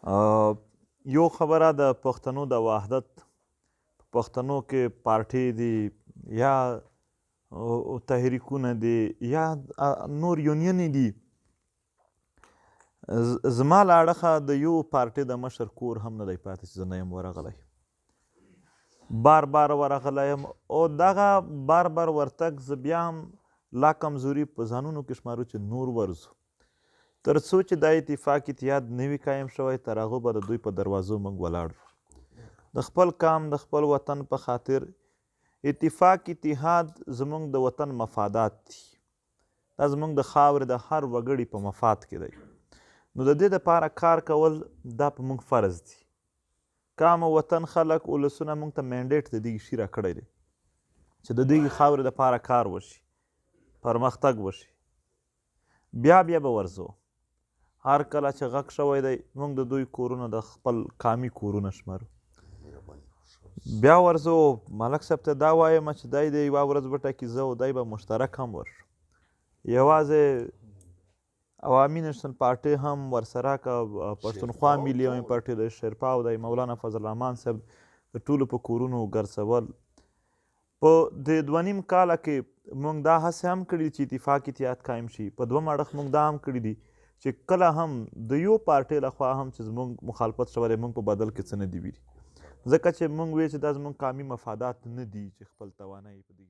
یو خبره د پښتنو د وحدت پښتنو کې پارټۍ دي یا تحریکونه دي یا نور یونینې دي. زما له اړخه د یو پارټۍ د مشر کور هم نه دی پاتې چې زه نه یم ورغلی. بار بار ورغلی یم او دغه بار بار ورتګ زه بیا هم لا کمزوري په ځانونو کې شمارو چې نور ورځو. تر څو چې دا اتحاد نه وي قایم شوی تر هغه به د دوی په دروازو موږ ولاړ یو. د خپل قام د خپل وطن په خاطر اتحاد زموږ د وطن مفادات دي. دا زموږ د خاورې د هر وګړي په مفاد کې دی. نو د دې دپاره کار کول دا په موږ فرض دي. قام او وطن خلک ولسونه موږ ته مینډیټ د دې شي راکړی دی چې د دې خاورې دپاره کار وشي، پرمختګ وشي. بیا به ورځو. هر کله چې غږ شوی دی موږ د دوی کورونه د خپل قامي کورونه شمارو. بیا ورځو ملک صاحب ته دا وایم چې دی د یوه ورځ به ټاکي زه او دی به مشترک هم ورشو. یوازې عوامي نیشنل پارټۍ هم ورسره که پښتونخوا ملي عوامي پارټۍ د شیرپا او د مولانا فضل الرحمن صاحب د ټولو په کورونو ګرځول. په د 2.5 کاله کې موږ دا هڅې هم کړي چې اتحاد قایم شي. په دویم اړخ موږ دا هم کړي دي چې کله هم د یو پارټۍ لخوا هم چې زموږ مخالفت شوی دی موږ په بدل کې څه نه دي ویلي، ځکه چې موږ وایو چې دا زموږ قامي مفادات نه دي چې خپل توانایي په دې